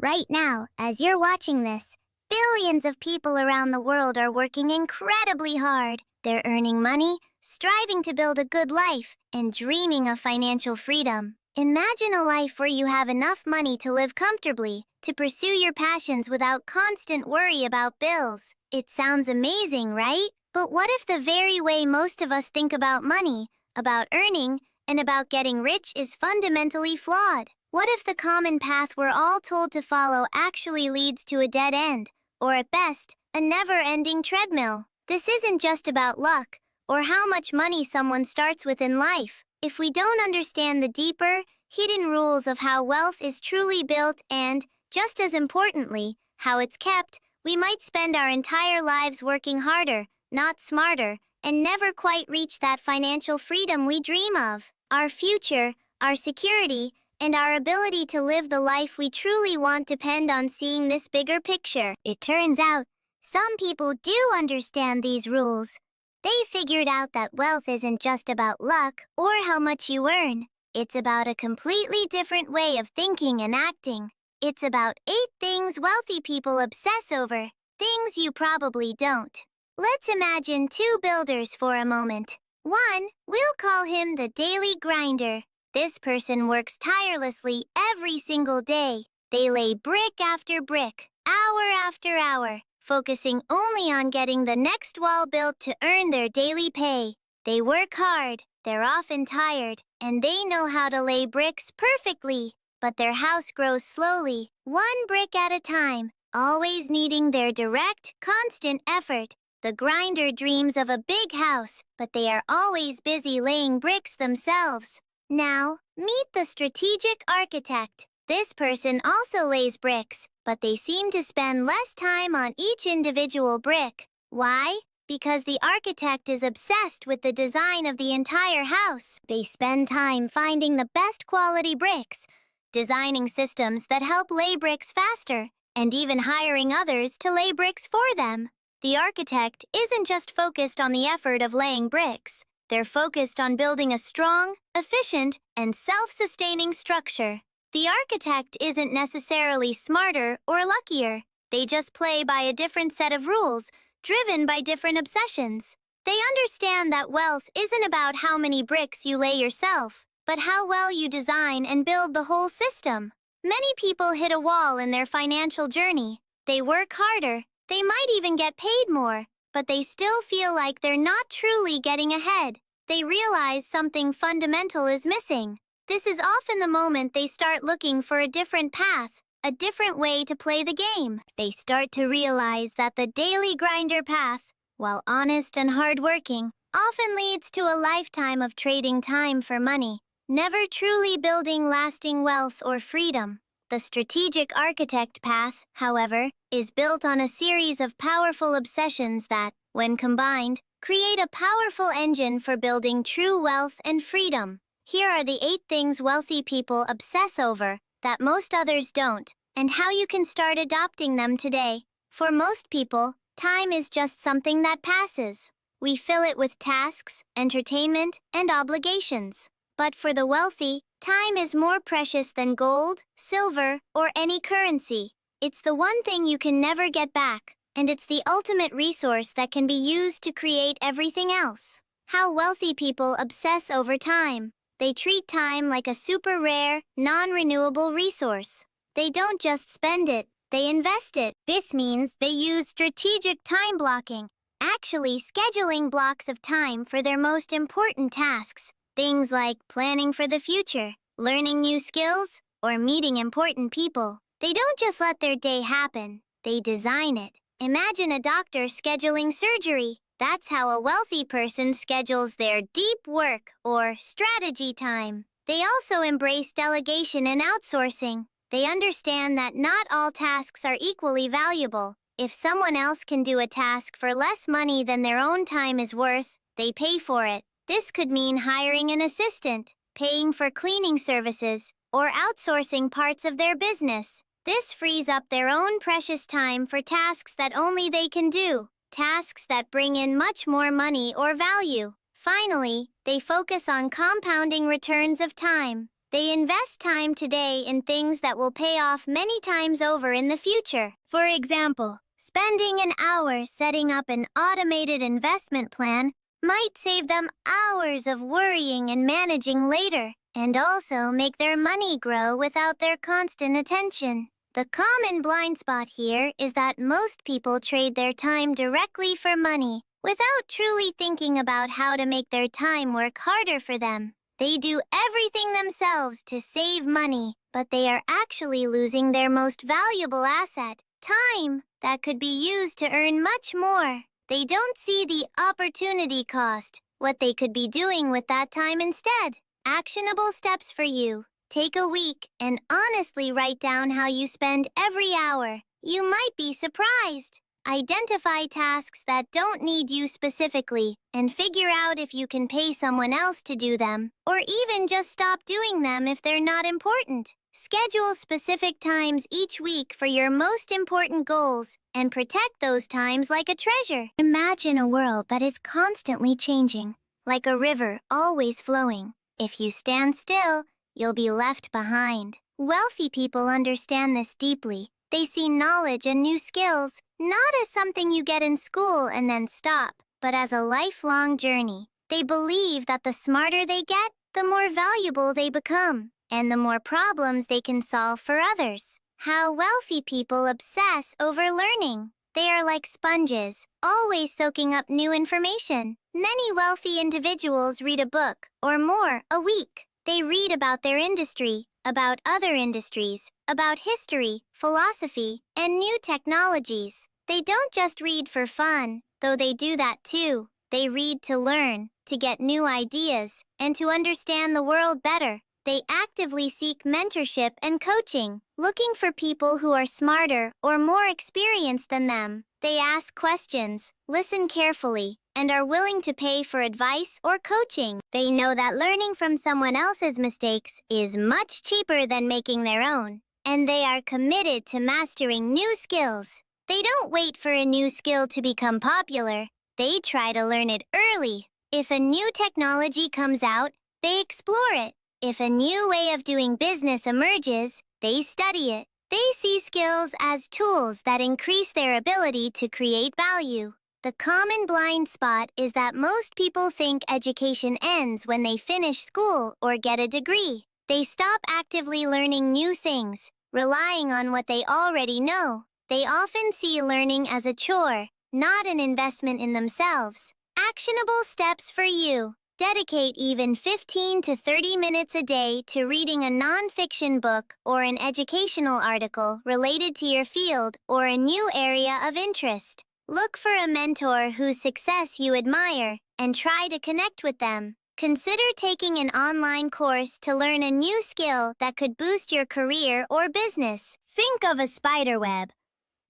Right now, as you're watching this, billions of people around the world are working incredibly hard. They're earning money, striving to build a good life, and dreaming of financial freedom. Imagine a life where you have enough money to live comfortably, to pursue your passions without constant worry about bills. It sounds amazing, right? But what if the very way most of us think about money, about earning, and about getting rich is fundamentally flawed? What if the common path we're all told to follow actually leads to a dead end, or at best, a never-ending treadmill? This isn't just about luck, or how much money someone starts with in life. If we don't understand the deeper, hidden rules of how wealth is truly built and, just as importantly, how it's kept, we might spend our entire lives working harder, not smarter, and never quite reach that financial freedom we dream of. Our future, our security, and our ability to live the life we truly want depend on seeing this bigger picture. It turns out, some people do understand these rules. They figured out that wealth isn't just about luck or how much you earn. It's about a completely different way of thinking and acting. It's about 8 things wealthy people obsess over, things you probably don't. Let's imagine 2 builders for a moment. One, we'll call him the daily grinder. This person works tirelessly every single day. They lay brick after brick, hour after hour, focusing only on getting the next wall built to earn their daily pay. They work hard, they're often tired, and they know how to lay bricks perfectly. But their house grows slowly, 1 brick at a time, always needing their direct, constant effort. The grinder dreams of a big house, but they are always busy laying bricks themselves. Now, meet the strategic architect. This person also lays bricks, but they seem to spend less time on each individual brick. Why? Because the architect is obsessed with the design of the entire house. They spend time finding the best quality bricks, designing systems that help lay bricks faster, and even hiring others to lay bricks for them. The architect isn't just focused on the effort of laying bricks. They're focused on building a strong, efficient, and self-sustaining structure. The architect isn't necessarily smarter or luckier. They just play by a different set of rules, driven by different obsessions. They understand that wealth isn't about how many bricks you lay yourself, but how well you design and build the whole system. Many people hit a wall in their financial journey. They work harder. They might even get paid more, but they still feel like they're not truly getting ahead. They realize something fundamental is missing. This is often the moment they start looking for a different path, a different way to play the game. They start to realize that the daily grinder path, while honest and hardworking, often leads to a lifetime of trading time for money, never truly building lasting wealth or freedom. The strategic architect path, however, is built on a series of powerful obsessions that, when combined, create a powerful engine for building true wealth and freedom. Here are the 8 things wealthy people obsess over that most others don't, and how you can start adopting them today. For most people, time is just something that passes. We fill it with tasks, entertainment, and obligations. But for the wealthy, time is more precious than gold, silver, or any currency. It's the one thing you can never get back, and it's the ultimate resource that can be used to create everything else. How wealthy people obsess over time. They treat time like a super rare, non-renewable resource. They don't just spend it, they invest it. This means they use strategic time blocking, actually scheduling blocks of time for their most important tasks. Things like planning for the future, learning new skills, or meeting important people. They don't just let their day happen, they design it. Imagine a doctor scheduling surgery. That's how a wealthy person schedules their deep work or strategy time. They also embrace delegation and outsourcing. They understand that not all tasks are equally valuable. If someone else can do a task for less money than their own time is worth, they pay for it. This could mean hiring an assistant, paying for cleaning services, or outsourcing parts of their business. This frees up their own precious time for tasks that only they can do, tasks that bring in much more money or value. Finally, they focus on compounding returns of time. They invest time today in things that will pay off many times over in the future. For example, spending an hour setting up an automated investment plan might save them hours of worrying and managing later, and also make their money grow without their constant attention. The common blind spot here is that most people trade their time directly for money, without truly thinking about how to make their time work harder for them. They do everything themselves to save money, but they are actually losing their most valuable asset, time, that could be used to earn much more. They don't see the opportunity cost, what they could be doing with that time instead. Actionable steps for you. Take a week and honestly write down how you spend every hour. You might be surprised. Identify tasks that don't need you specifically and figure out if you can pay someone else to do them, or even just stop doing them if they're not important. Schedule specific times each week for your most important goals and protect those times like a treasure. Imagine a world that is constantly changing, like a river always flowing. If you stand still, you'll be left behind. Wealthy people understand this deeply. They see knowledge and new skills not as something you get in school and then stop, but as a lifelong journey. They believe that the smarter they get, the more valuable they become, and the more problems they can solve for others. How wealthy people obsess over learning. They are like sponges, always soaking up new information. Many wealthy individuals read a book or more a week. They read about their industry, about other industries, about history, philosophy, and new technologies. They don't just read for fun, though they do that too. They read to learn, to get new ideas, and to understand the world better. They actively seek mentorship and coaching, looking for people who are smarter or more experienced than them. They ask questions, listen carefully, and are willing to pay for advice or coaching. They know that learning from someone else's mistakes is much cheaper than making their own, and they are committed to mastering new skills. They don't wait for a new skill to become popular. They try to learn it early. If a new technology comes out, they explore it. If a new way of doing business emerges, they study it. They see skills as tools that increase their ability to create value. The common blind spot is that most people think education ends when they finish school or get a degree. They stop actively learning new things, relying on what they already know. They often see learning as a chore, not an investment in themselves. Actionable steps for you. Dedicate even 15 to 30 minutes a day to reading a non-fiction book or an educational article related to your field or a new area of interest. Look for a mentor whose success you admire and try to connect with them. Consider taking an online course to learn a new skill that could boost your career or business. Think of a spider web.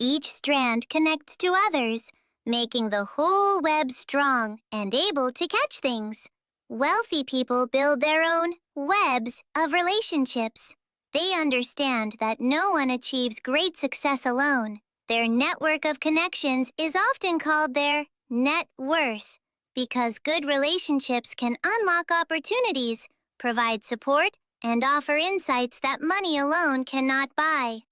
Each strand connects to others, making the whole web strong and able to catch things. Wealthy people build their own webs of relationships. They understand that no one achieves great success alone. Their network of connections is often called their net worth, because good relationships can unlock opportunities, provide support, and offer insights that money alone cannot buy.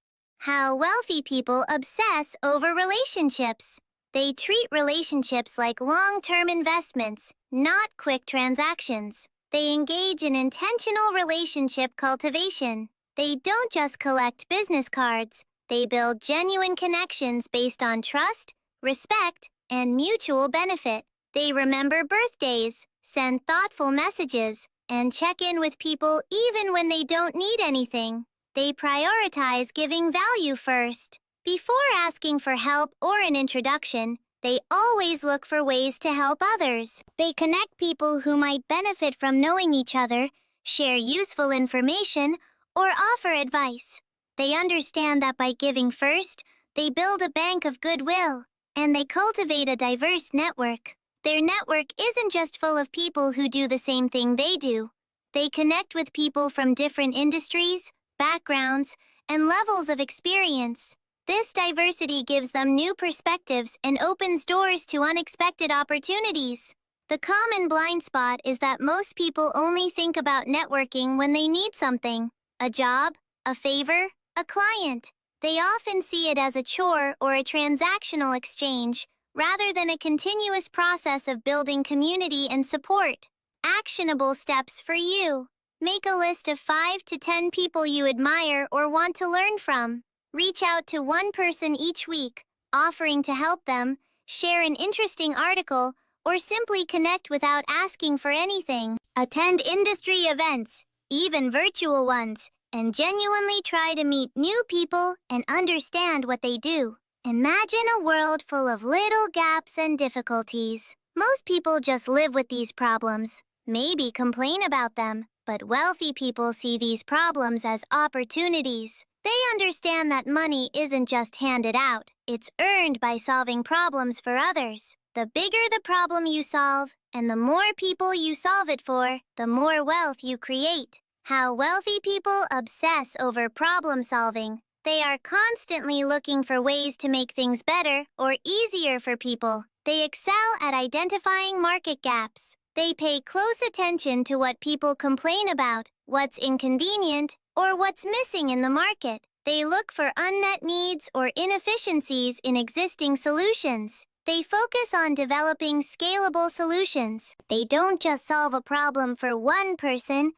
How wealthy people obsess over relationships. They treat relationships like long-term investments, not quick transactions. They engage in intentional relationship cultivation. They don't just collect business cards. They build genuine connections based on trust, respect, and mutual benefit. They remember birthdays, send thoughtful messages, and check in with people even when they don't need anything. They prioritize giving value first. Before asking for help or an introduction, they always look for ways to help others. They connect people who might benefit from knowing each other, share useful information, or offer advice. They understand that by giving first, they build a bank of goodwill, and they cultivate a diverse network. Their network isn't just full of people who do the same thing they do. They connect with people from different industries, backgrounds, and levels of experience. This diversity gives them new perspectives and opens doors to unexpected opportunities. The common blind spot is that most people only think about networking when they need something, a job, a favor, a client. They often see it as a chore or a transactional exchange, rather than a continuous process of building community and support. Actionable steps for you. Make a list of 5 to 10 people you admire or want to learn from. Reach out to one person each week, offering to help them, share an interesting article, or simply connect without asking for anything. Attend industry events, even virtual ones, and genuinely try to meet new people and understand what they do. Imagine a world full of little gaps and difficulties. Most people just live with these problems, maybe complain about them, but wealthy people see these problems as opportunities. They understand that money isn't just handed out, it's earned by solving problems for others. The bigger the problem you solve, and the more people you solve it for, the more wealth you create. How wealthy people obsess over problem solving. They are constantly looking for ways to make things better or easier for people. They excel at identifying market gaps. They pay close attention to what people complain about, what's inconvenient, or what's missing in the market. They look for unmet needs or inefficiencies in existing solutions. They focus on developing scalable solutions. They don't just solve a problem for one person.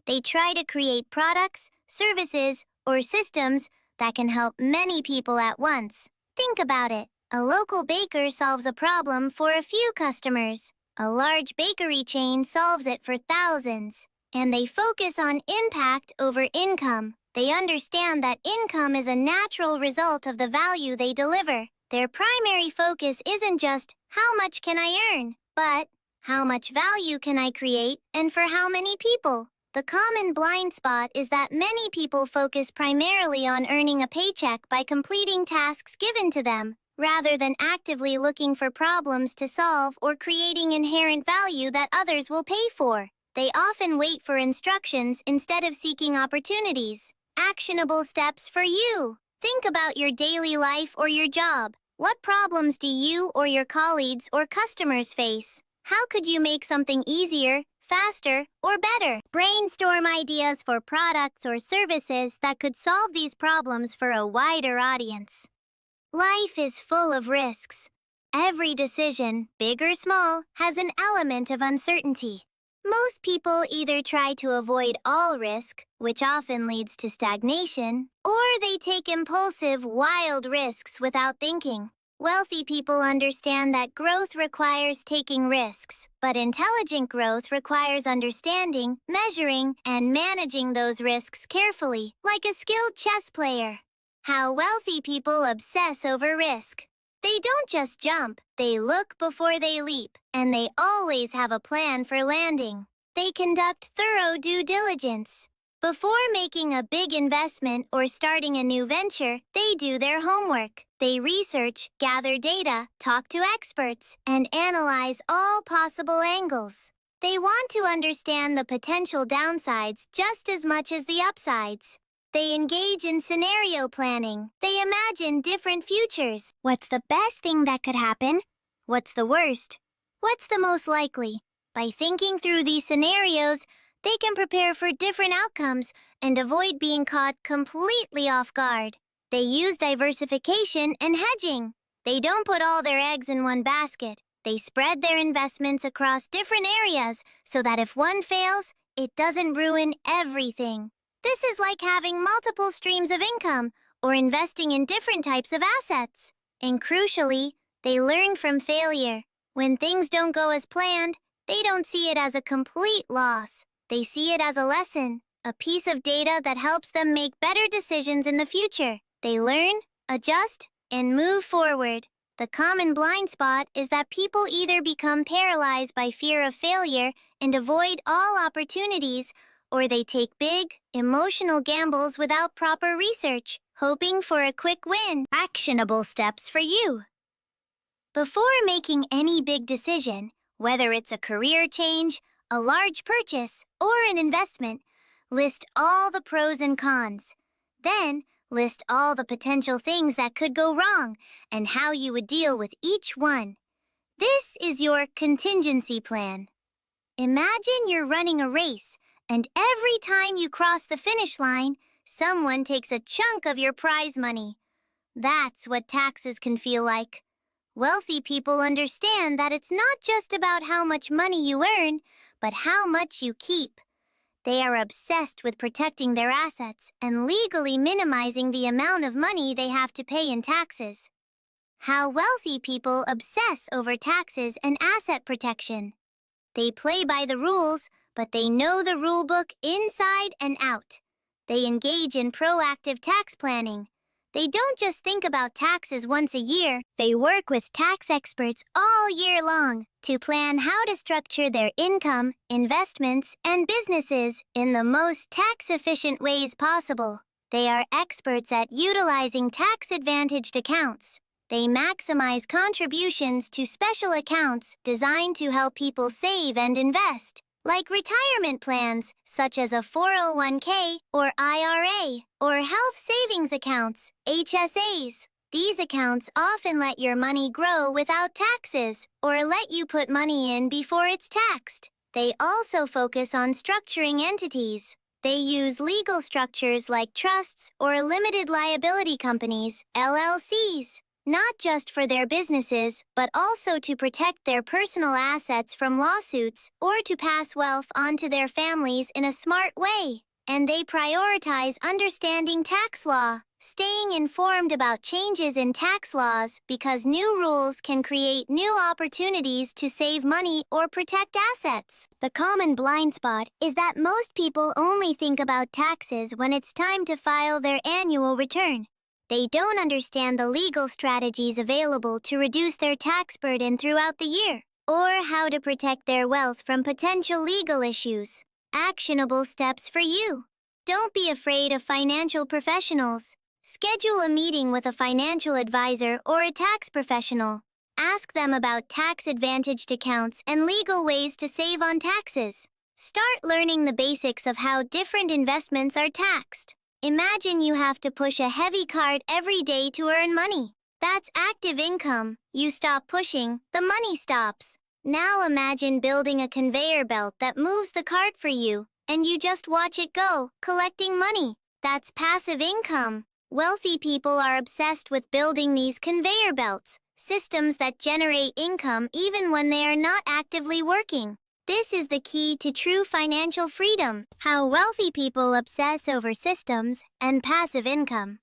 They try to create products, services, or systems that can help many people at once. Think about it. A local baker solves a problem for a few customers. A large bakery chain solves it for thousands. And they focus on impact over income. They understand that income is a natural result of the value they deliver. Their primary focus isn't just, how much can I earn, but, how much value can I create, and for how many people? The common blind spot is that many people focus primarily on earning a paycheck by completing tasks given to them, rather than actively looking for problems to solve or creating inherent value that others will pay for. They often wait for instructions instead of seeking opportunities. Actionable steps for you. Think about your daily life or your job. What problems do you or your colleagues or customers face? How could you make something easier, faster, or better? Brainstorm ideas for products or services that could solve these problems for a wider audience. Life is full of risks. Every decision, big or small, has an element of uncertainty. Most people either try to avoid all risk, which often leads to stagnation, or they take impulsive, wild risks without thinking. Wealthy people understand that growth requires taking risks, but intelligent growth requires understanding, measuring, and managing those risks carefully, like a skilled chess player. How wealthy people obsess over risk. They don't just jump, they look before they leap, and they always have a plan for landing. They conduct thorough due diligence. Before making a big investment or starting a new venture, they do their homework. They research, gather data, talk to experts, and analyze all possible angles. They want to understand the potential downsides just as much as the upsides. They engage in scenario planning. They imagine different futures. What's the best thing that could happen? What's the worst? What's the most likely? By thinking through these scenarios, they can prepare for different outcomes and avoid being caught completely off guard. They use diversification and hedging. They don't put all their eggs in one basket. They spread their investments across different areas so that if one fails, it doesn't ruin everything. This is like having multiple streams of income or investing in different types of assets. And crucially, they learn from failure. When things don't go as planned, they don't see it as a complete loss. They see it as a lesson, a piece of data that helps them make better decisions in the future. They learn, adjust, and move forward. The common blind spot is that people either become paralyzed by fear of failure and avoid all opportunities, or they take big, emotional gambles without proper research, hoping for a quick win. Actionable steps for you. Before making any big decision, whether it's a career change, a large purchase, or an investment, list all the pros and cons. Then, list all the potential things that could go wrong and how you would deal with each one. This is your contingency plan. Imagine you're running a race, and every time you cross the finish line, someone takes a chunk of your prize money. That's what taxes can feel like. Wealthy people understand that it's not just about how much money you earn, but how much you keep. They are obsessed with protecting their assets and legally minimizing the amount of money they have to pay in taxes. How wealthy people obsess over taxes and asset protection. They play by the rules, but they know the rulebook inside and out. They engage in proactive tax planning. They don't just think about taxes once a year. They work with tax experts all year long to plan how to structure their income, investments, and businesses in the most tax-efficient ways possible. They are experts at utilizing tax-advantaged accounts. They maximize contributions to special accounts designed to help people save and invest, like retirement plans such as a 401k or IRA, or health savings accounts, HSAs. These accounts often let your money grow without taxes, or let you put money in before it's taxed. They also focus on structuring entities. They use legal structures like trusts or limited liability companies, LLCs. Not just for their businesses, but also to protect their personal assets from lawsuits or to pass wealth on to their families in a smart way. And they prioritize understanding tax law, staying informed about changes in tax laws because new rules can create new opportunities to save money or protect assets. The common blind spot is that most people only think about taxes when it's time to file their annual return. They don't understand the legal strategies available to reduce their tax burden throughout the year, or how to protect their wealth from potential legal issues. Actionable steps for you. Don't be afraid of financial professionals. Schedule a meeting with a financial advisor or a tax professional. Ask them about tax-advantaged accounts and legal ways to save on taxes. Start learning the basics of how different investments are taxed. Imagine you have to push a heavy cart every day to earn money. That's active income. You stop pushing, the money stops. Now imagine building a conveyor belt that moves the cart for you, and you just watch it go, collecting money. That's passive income. Wealthy people are obsessed with building these conveyor belts, systems that generate income even when they are not actively working. This is the key to true financial freedom. How wealthy people obsess over systems and passive income.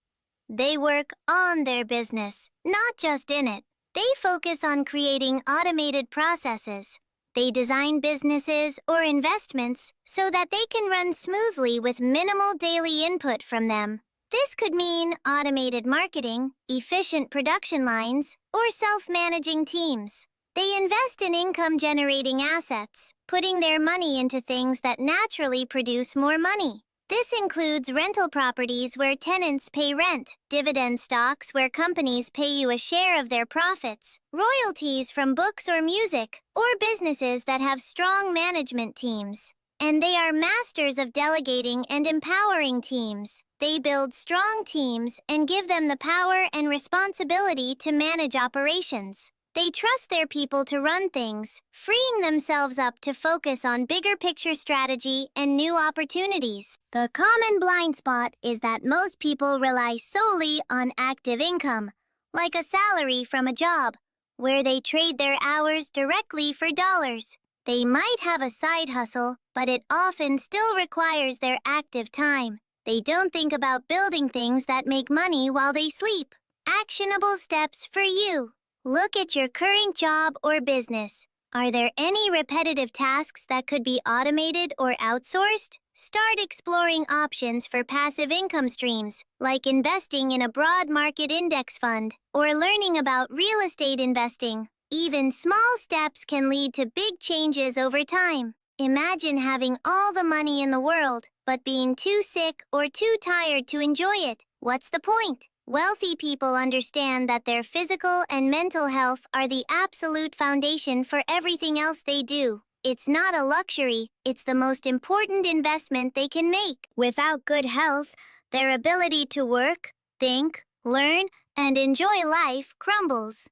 They work on their business, not just in it. They focus on creating automated processes. They design businesses or investments so that they can run smoothly with minimal daily input from them. This could mean automated marketing, efficient production lines, or self-managing teams. They invest in income-generating assets, putting their money into things that naturally produce more money. This includes rental properties where tenants pay rent, dividend stocks where companies pay you a share of their profits, royalties from books or music, or businesses that have strong management teams. And they are masters of delegating and empowering teams. They build strong teams and give them the power and responsibility to manage operations. They trust their people to run things, freeing themselves up to focus on bigger picture strategy and new opportunities. The common blind spot is that most people rely solely on active income, like a salary from a job, where they trade their hours directly for dollars. They might have a side hustle, but it often still requires their active time. They don't think about building things that make money while they sleep. Actionable steps for you. Look at your current job or business. Are there any repetitive tasks that could be automated or outsourced? Start exploring options for passive income streams, like investing in a broad market index fund or learning about real estate investing. Even small steps can lead to big changes over time. Imagine having all the money in the world, but being too sick or too tired to enjoy it. What's the point? Wealthy people understand that their physical and mental health are the absolute foundation for everything else they do. It's not a luxury, it's the most important investment they can make. Without good health, their ability to work, think, learn, and enjoy life crumbles.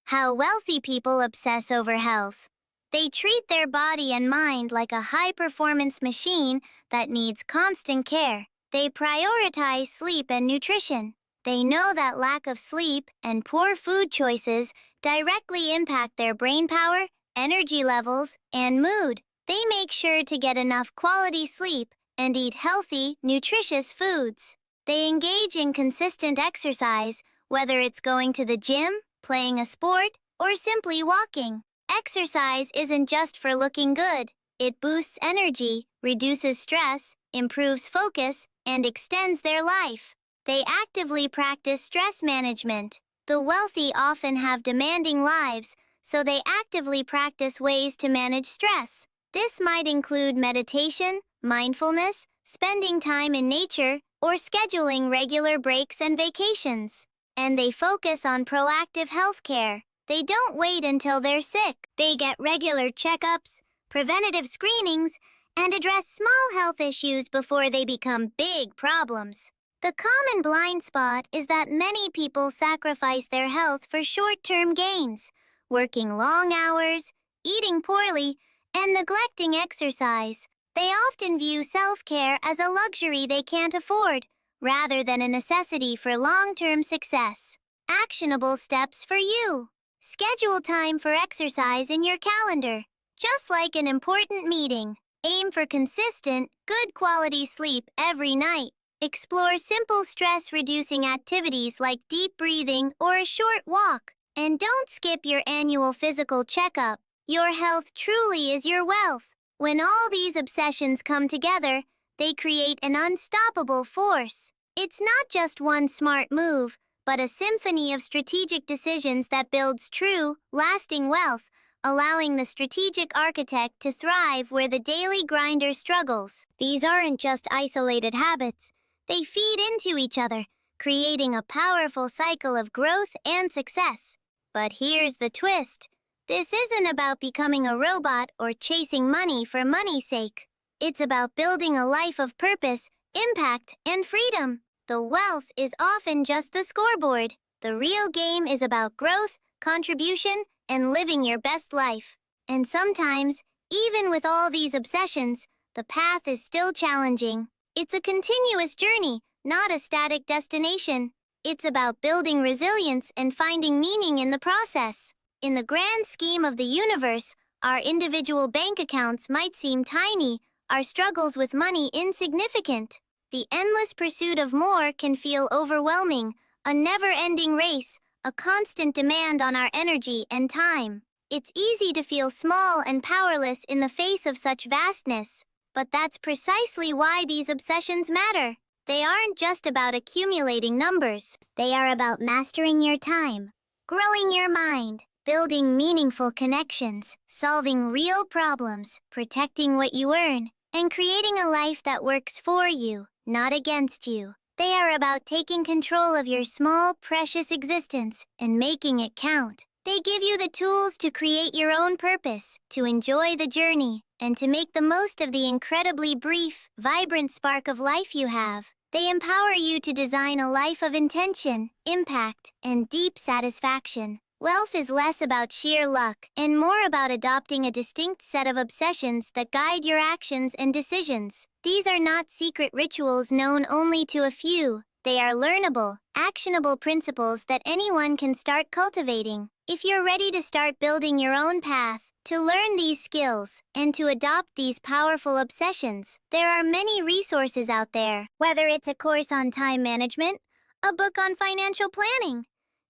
How wealthy people obsess over health. They treat their body and mind like a high-performance machine that needs constant care. They prioritize sleep and nutrition. They know that lack of sleep and poor food choices directly impact their brain power, energy levels, and mood. They make sure to get enough quality sleep and eat healthy, nutritious foods. They engage in consistent exercise, whether it's going to the gym, playing a sport, or simply walking. Exercise isn't just for looking good. It boosts energy, reduces stress, improves focus, and extends their life. They actively practice stress management. The wealthy often have demanding lives, so they actively practice ways to manage stress. This might include meditation, mindfulness, spending time in nature, or scheduling regular breaks and vacations. And they focus on proactive health care. They don't wait until they're sick. They get regular checkups, preventative screenings, and address small health issues before they become big problems. The common blind spot is that many people sacrifice their health for short-term gains, working long hours, eating poorly, and neglecting exercise. They often view self-care as a luxury they can't afford, rather than a necessity for long-term success. Actionable steps for you. Schedule time for exercise in your calendar. Just like an important meeting, aim for consistent, good quality sleep every night. Explore simple stress-reducing activities like deep breathing or a short walk. And don't skip your annual physical checkup. Your health truly is your wealth. When all these obsessions come together, they create an unstoppable force. It's not just one smart move, but a symphony of strategic decisions that builds true, lasting wealth, allowing the strategic architect to thrive where the daily grinder struggles. These aren't just isolated habits. They feed into each other, creating a powerful cycle of growth and success. But here's the twist. This isn't about becoming a robot or chasing money for money's sake. It's about building a life of purpose, impact, and freedom. The wealth is often just the scoreboard. The real game is about growth, contribution, and living your best life. And sometimes, even with all these obsessions, the path is still challenging. It's a continuous journey, not a static destination. It's about building resilience and finding meaning in the process. In the grand scheme of the universe, our individual bank accounts might seem tiny, our struggles with money insignificant. The endless pursuit of more can feel overwhelming, a never-ending race, a constant demand on our energy and time. It's easy to feel small and powerless in the face of such vastness, but that's precisely why these obsessions matter. They aren't just about accumulating numbers. They are about mastering your time, growing your mind, building meaningful connections, solving real problems, protecting what you earn, and creating a life that works for you, not against you. They are about taking control of your small, precious existence and making it count. They give you the tools to create your own purpose, to enjoy the journey, and to make the most of the incredibly brief, vibrant spark of life you have. They empower you to design a life of intention, impact, and deep satisfaction. Wealth is less about sheer luck and more about adopting a distinct set of obsessions that guide your actions and decisions. These are not secret rituals known only to a few. They are learnable, actionable principles that anyone can start cultivating. If you're ready to start building your own path, to learn these skills, and to adopt these powerful obsessions, there are many resources out there. Whether it's a course on time management, a book on financial planning,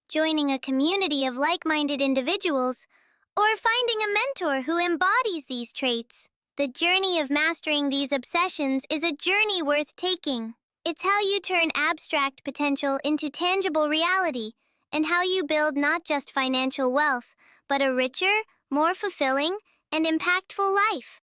joining a community of like-minded individuals, or finding a mentor who embodies these traits. The journey of mastering these obsessions is a journey worth taking. It's how you turn abstract potential into tangible reality, and how you build not just financial wealth, but a richer, more fulfilling, and impactful life.